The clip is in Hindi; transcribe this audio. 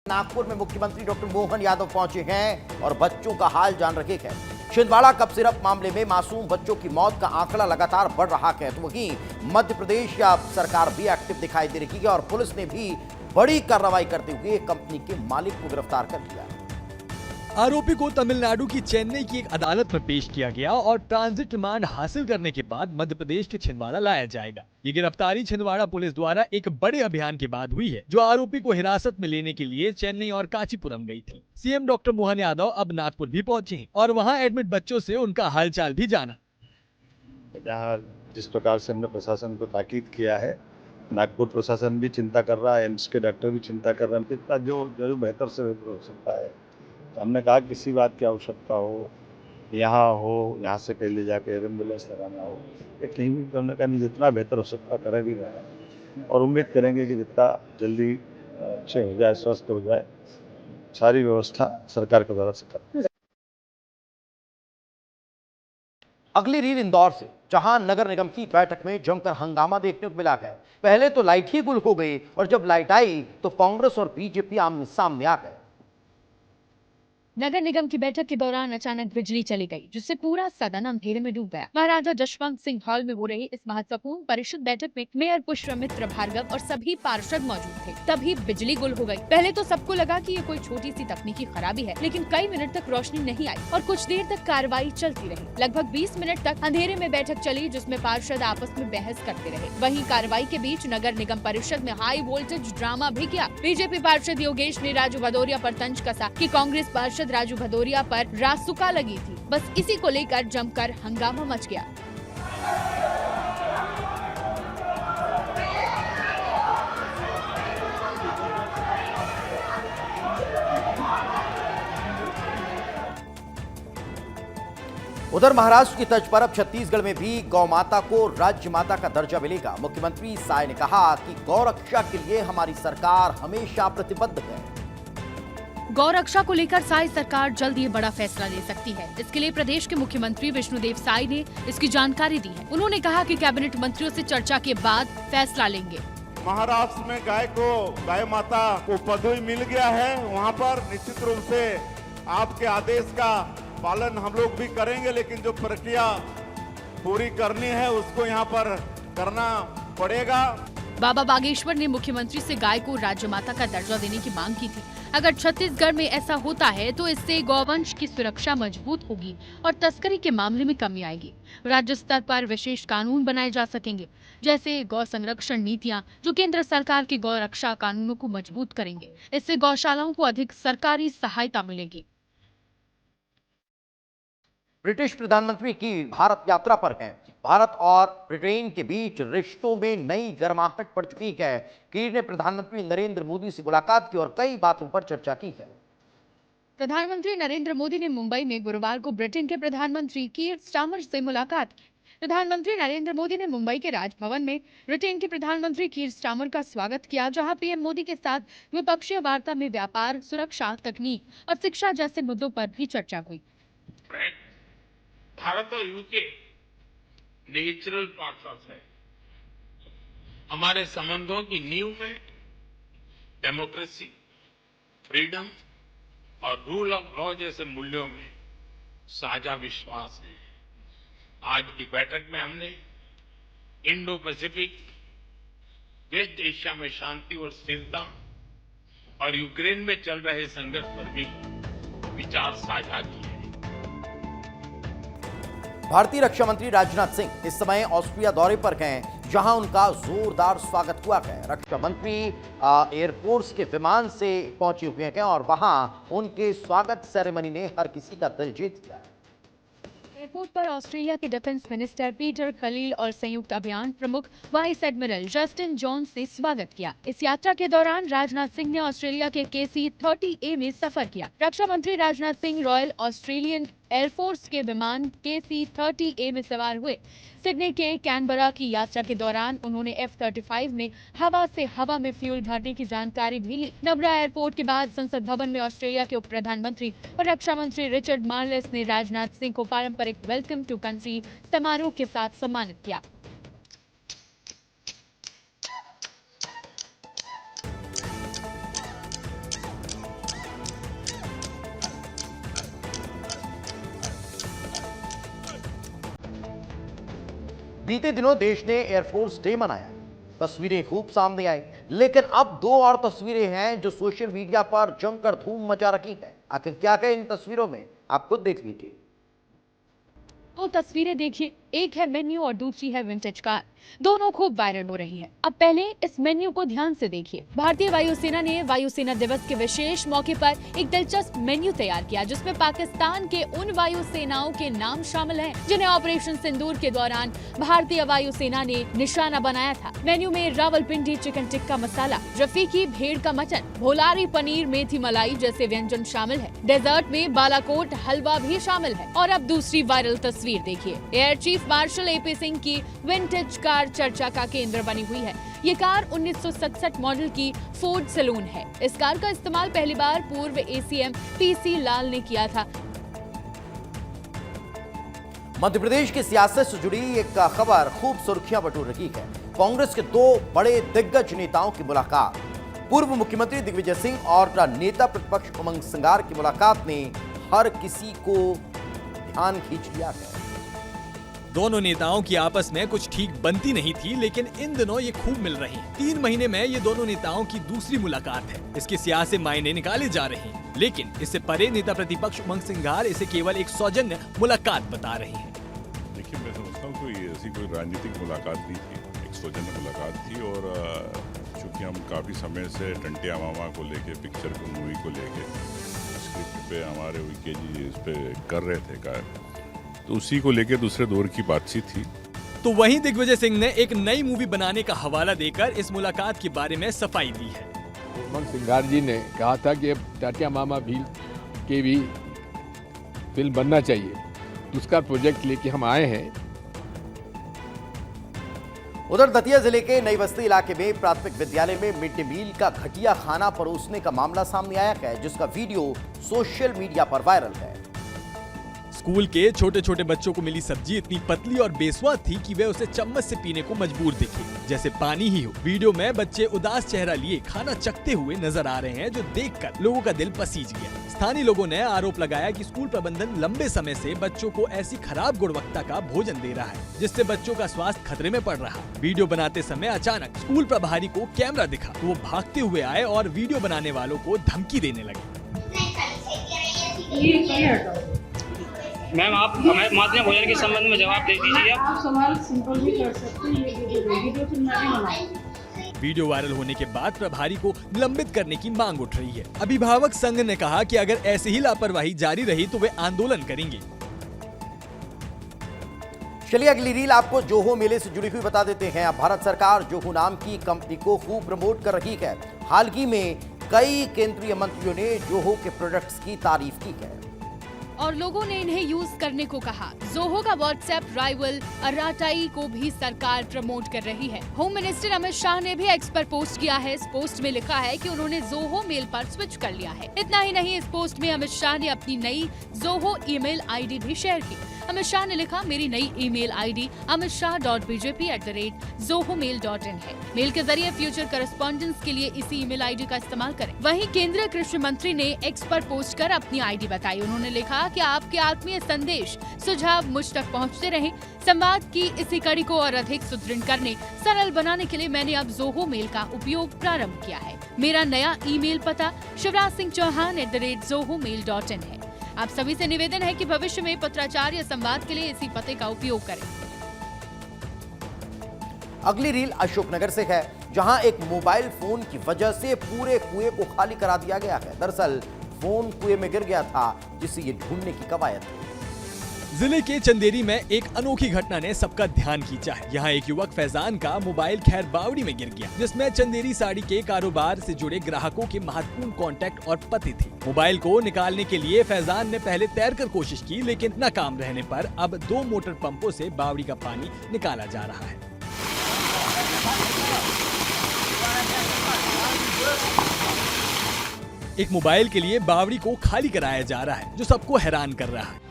नागपुर में मुख्यमंत्री डॉक्टर मोहन यादव पहुंचे हैं और बच्चों का हाल जान रखे हैं। छिंदवाड़ा कप सिरप मामले में मासूम बच्चों की मौत का आंकड़ा लगातार बढ़ रहा है, तो वहीं मध्य प्रदेश या सरकार भी एक्टिव दिखाई दे रही है और पुलिस ने भी बड़ी कार्रवाई करते हुए कंपनी के मालिक को गिरफ्तार कर लिया। आरोपी को तमिलनाडु की चेन्नई की एक अदालत में पेश किया गया और ट्रांजिट रिमांड हासिल करने के बाद मध्य प्रदेश के छिंदवाड़ा लाया जाएगा। ये गिरफ्तारी छिंदवाड़ा पुलिस द्वारा एक बड़े अभियान के बाद हुई है, जो आरोपी को हिरासत में लेने के लिए चेन्नई और कांचीपुरम गई थी। सीएम डॉक्टर मोहन यादव अब नागपुर भी पहुंचे हैं और वहाँ एडमिट बच्चों से उनका हालचाल भी जाना। जहाँ जिस प्रकार से हमने प्रशासन को ताकीद किया है, नागपुर प्रशासन भी चिंता कर रहा है, एम्स के डॉक्टर भी चिंता कर रहे हैं, कितना जो बेहतर से बेहतर हो सकता है। तो हमने कहा किसी बात की आवश्यकता हो, यहाँ से कहीं ले जाके एम्बुलेंस लगाना हो, एक नहीं भी, तो हमने कहा नहीं, जितना बेहतर हो सकता करे भी रहा है और उम्मीद करेंगे कि जितना जल्दी अच्छे हो जाए, स्वस्थ हो जाए, सारी व्यवस्था सरकार के द्वारा से कर। अगली रील इंदौर से, जहां नगर निगम की बैठक में जमकर हंगामा देखने को मिला है। पहले तो लाइट ही गुल हो गई और जब लाइट आई तो कांग्रेस और बीजेपी आमने सामने आ गए। नगर निगम की बैठक के दौरान अचानक बिजली चली गई, जिससे पूरा सदन अंधेरे में डूब गया। महाराजा जशवंत सिंह हॉल में हो रही इस महत्वपूर्ण परिषद बैठक में मेयर पुष्पमित्र भार्गव और सभी पार्षद मौजूद थे। तभी बिजली गुल हो गई। पहले तो सबको लगा कि ये कोई छोटी सी तकनीकी खराबी है, लेकिन कई मिनट तक रोशनी नहीं आई और कुछ देर तक कार्रवाई चलती रही। लगभग 20 मिनट तक अंधेरे में बैठक चली, जिसमें पार्षद आपस में बहस करते रहे। वहीं कार्रवाई के बीच नगर निगम परिषद में हाई वोल्टेज ड्रामा भी किया। बीजेपी पार्षद योगेश ने राजू भदौरिया पर तंज कसा कि कांग्रेस पार्षद राजू भदौरिया पर रासुका लगी थी। बस इसी को लेकर जमकर हंगामा मच गया। उधर महाराष्ट्र की तर्ज पर अब छत्तीसगढ़ में भी गौ माता को राज्य माता का दर्जा मिलेगा। मुख्यमंत्री साय ने कहा कि गौ रक्षा के लिए हमारी सरकार हमेशा प्रतिबद्ध है। गौ रक्षा को लेकर साय सरकार जल्द ये बड़ा फैसला ले सकती है। इसके लिए प्रदेश के मुख्यमंत्री विष्णुदेव साय ने इसकी जानकारी दी है। उन्होंने कहा कि कैबिनेट मंत्रियों से चर्चा के बाद फैसला लेंगे। महाराष्ट्र में गाय माता को पदवी मिल गया है, वहाँ पर निश्चित रूप से आपके आदेश का पालन हम लोग भी करेंगे, लेकिन जो प्रक्रिया पूरी करनी है उसको यहाँ पर करना पड़ेगा। बाबा बागेश्वर ने मुख्यमंत्री से गाय को राज्य माता का दर्जा देने की मांग की थी। अगर छत्तीसगढ़ में ऐसा होता है तो इससे गौवंश की सुरक्षा मजबूत होगी और तस्करी के मामले में कमी आएगी। राज्य स्तर पर विशेष कानून बनाए जा सकेंगे, जैसे गौ संरक्षण नीतियां, जो केंद्र सरकार के गौ रक्षा कानूनों को मजबूत करेंगे। इससे गौशालाओं को अधिक सरकारी सहायता मिलेगी। ब्रिटिश प्रधानमंत्री की भारत यात्रा पर हैं। भारत और ब्रिटेन के बीच रिश्तों में नई गर्माहट पड़ चुकी है। कीर ने प्रधानमंत्री नरेंद्र मोदी से मुलाकात की और कई बातों पर चर्चा की है। प्रधानमंत्री नरेंद्र मोदी ने मुंबई में गुरुवार को ब्रिटेन के प्रधानमंत्री कीर स्टारमर से मुलाकात की। प्रधानमंत्री नरेंद्र मोदी ने मुंबई के राजभवन में ब्रिटेन के प्रधानमंत्री कीर स्टारमर का स्वागत किया, जहां पीएम मोदी के साथ द्विपक्षीय वार्ता में व्यापार, सुरक्षा, तकनीक और शिक्षा जैसे मुद्दों पर भी चर्चा हुई। भारत और यूके नेचुरल पार्टनर्स है। हमारे संबंधों की नींव में डेमोक्रेसी, फ्रीडम और रूल ऑफ लॉ जैसे मूल्यों में साझा विश्वास है। आज की बैठक में हमने इंडो पैसिफिक, वेस्ट एशिया में शांति और स्थिरता और यूक्रेन में चल रहे संघर्ष पर भी विचार साझा किए। भारतीय रक्षा मंत्री राजनाथ सिंह इस समय ऑस्ट्रिया दौरे पर हैं, जहां उनका जोरदार स्वागत हुआ है। रक्षा मंत्री एयरफोर्स के विमान से पहुंचे हुए हैं और वहां उनके स्वागत सेरेमनी ने हर किसी का दिल जीत लिया। एयरपोर्ट पर ऑस्ट्रेलिया के डिफेंस मिनिस्टर पीटर खलील और संयुक्त अभियान प्रमुख वाइस एडमिरल जस्टिन जॉन्स ने स्वागत किया। इस यात्रा के दौरान राजनाथ सिंह ने ऑस्ट्रेलिया के KC-30A में सफर किया। रक्षा मंत्री Rajnath Singh royal Australian air force के विमान KC-30A में सवार हुए। सिडनी के कैनबरा की यात्रा के दौरान उन्होंने F-35 में हवा से हवा में फ्यूल भरने की जानकारी भी ली। नबरा एयरपोर्ट के बाद संसद भवन में ऑस्ट्रेलिया के उप प्रधानमंत्री और रक्षा मंत्री रिचर्ड मार्लेस ने राजनाथ सिंह को पारंपरिक वेलकम टू कंट्री समारोह के साथ सम्मानित किया। बीते दिनों देश ने एयरफोर्स डे मनाया। तस्वीरें खूब सामने आई, लेकिन अब दो और तस्वीरें हैं जो सोशल मीडिया पर जमकर धूम मचा रखी है। आखिर क्या क्या इन तस्वीरों में, आप खुद देख लीजिए। तो तस्वीरें देखिए, एक है मेन्यू और दूसरी है विंटेज कार। दोनों खूब वायरल हो रही हैं। अब पहले इस मेन्यू को ध्यान से देखिए। भारतीय वायुसेना ने वायुसेना दिवस के विशेष मौके पर एक दिलचस्प मेन्यू तैयार किया, जिसमें पाकिस्तान के उन वायुसेनाओं के नाम शामिल हैं जिन्हें ऑपरेशन सिंदूर के दौरान भारतीय वायुसेना ने निशाना बनाया था। मेन्यू में रावलपिंडी चिकन टिक्का मसाला, रफीकी भेड़ का मटन, भोलारी पनीर मेथी मलाई जैसे व्यंजन शामिल है। डेजर्ट में बालाकोट हलवा भी शामिल है। और अब दूसरी वायरल तस्वीर देखिए। Air chief marshal AP Singh की विंटेज कार चर्चा का केंद्र बनी हुई है। ये कार 1967 मॉडल की फोर्ड सलून है। इस कार का इस्तेमाल पहली बार पूर्व ACM PC लाल ने किया था। मध्य प्रदेश की सियासत से जुड़ी एक खबर खूब सुर्खियां बटोर रही है। कांग्रेस के दो बड़े दिग्गज नेताओं की मुलाकात। पूर्व मुख्यमंत्री दिग्विजय सिंह और नेता प्रतिपक्ष उमंग सिंगार की मुलाकात ने हर किसी को ध्यान खींच लिया है। दोनों नेताओं की आपस में कुछ ठीक बनती नहीं थी, लेकिन इन दिनों ये खूब मिल रही हैं। 3 महीने में ये दोनों नेताओं की दूसरी मुलाकात है। इसके सियासी मायने निकाले जा रहे हैं, लेकिन इससे परे नेता प्रतिपक्ष उमंग सिंगार इसे केवल एक सौजन्य मुलाकात बता रहे हैं। देखिए, मैं समझता हूँ कोई ऐसी कोई राजनीतिक मुलाकात नहीं थी, एक सौजन्य मुलाकात थी। और चूंकि हम काफी समय से टंटिया मामा को लेके, पिक्चर को, मूवी को लेके स्क्रिप्ट पे हमारे VK जी इस पे कर रहे थे, तो उसी को लेके दूसरे दौर की बातचीत थी। तो वहीं दिग्विजय सिंह ने एक नई मूवी बनाने का हवाला देकर इस मुलाकात के बारे में सफाई दी है। उमंग सिंगार जी ने कहा था कि टाटिया मामा भी के भी फिल्म बनना चाहिए, तो उसका प्रोजेक्ट लेके हम आए हैं। उधर दतिया जिले के नई बस्ती इलाके में प्राथमिक विद्यालय में मिड डे मील का घटिया खाना परोसने का मामला सामने आया है, जिसका वीडियो सोशल मीडिया पर वायरल है। स्कूल के छोटे छोटे बच्चों को मिली सब्जी इतनी पतली और बेस्वाद थी कि वे उसे चम्मच से पीने को मजबूर दिखे, जैसे पानी ही हो। वीडियो में बच्चे उदास चेहरा लिए खाना चखते हुए नजर आ रहे हैं, जो देखकर लोगों का दिल पसीज गया। स्थानीय लोगों ने आरोप लगाया कि स्कूल प्रबंधन लंबे समय से बच्चों को ऐसी खराब गुणवत्ता का भोजन दे रहा है, जिससे बच्चों का स्वास्थ्य खतरे में पड़ रहा। वीडियो बनाते समय अचानक स्कूल प्रभारी को कैमरा दिखा तो वो भागते हुए आए और वीडियो बनाने वालों को धमकी देने लगे। मैम, आप हमें माध्यम भोजन के संबंध में जवाब दे दीजिए। आप सवाल सिंपल भी कर सकते हैं, ये वीडियो फिर मैं भी बनाऊंगी। वीडियो वायरल होने के बाद प्रभारी को निलंबित करने की मांग उठ रही है। अभिभावक संघ ने कहा कि अगर ऐसे ही लापरवाही जारी रही तो वे आंदोलन करेंगे। चलिए अगली रील आपको जोहो मेले से जुड़ी हुई बता देते हैं। अब भारत सरकार जोहो नाम की कंपनी को खूब प्रमोट कर रही है। हाल ही में कई केंद्रीय मंत्रियों ने जोहो के प्रोडक्ट्स की तारीफ की है और लोगों ने इन्हें यूज करने को कहा। जोहो का व्हाट्सएप राइवल अराटाई को भी सरकार प्रमोट कर रही है। होम मिनिस्टर अमित शाह ने भी एक्स पर पोस्ट किया है। इस पोस्ट में लिखा है कि उन्होंने जोहो मेल पर स्विच कर लिया है। इतना ही नहीं, इस पोस्ट में अमित शाह ने अपनी नई जोहो ईमेल आईडी भी शेयर की। अमित शाह ने लिखा, मेरी नई ईमेल आईडी amitshah.bjp@zohomail.in है। मेल के जरिए फ्यूचर करस्पॉन्डेंस के लिए इसी ईमेल आईडी का इस्तेमाल करें। वहीं केंद्रीय कृषि मंत्री ने एक्स पर पोस्ट कर अपनी आईडी बताई। उन्होंने लिखा कि आपके आत्मीय संदेश सुझाव मुझ तक पहुंचते रहें। संवाद की इसी कड़ी को और अधिक सुदृढ़ करने, सरल बनाने के लिए मैंने अब जोहो मेल का उपयोग प्रारंभ किया है। मेरा नया ईमेल पता shivrajsinghchauhan@zohomail.in है। आप सभी से निवेदन है कि भविष्य में पत्राचार या संवाद के लिए इसी पते का उपयोग करें। अगली रील अशोकनगर से है, जहां एक मोबाइल फोन की वजह से पूरे कुएं को खाली करा दिया गया है। दरअसल फोन कुएं में गिर गया था, जिसे ये ढूंढने की कवायद थी। जिले के चंदेरी में एक अनोखी घटना ने सबका ध्यान खींचा है। यहाँ एक युवक फैजान का मोबाइल खैर बावड़ी में गिर गया, जिसमें चंदेरी साड़ी के कारोबार से जुड़े ग्राहकों के महत्वपूर्ण कॉन्टैक्ट और पते थे। मोबाइल को निकालने के लिए फैजान ने पहले तैरकर कोशिश की, लेकिन नाकाम रहने पर अब 2 मोटर पंपों से बावड़ी का पानी निकाला जा रहा है। एक मोबाइल के लिए बावड़ी को खाली कराया जा रहा है, जो सबको हैरान कर रहा है।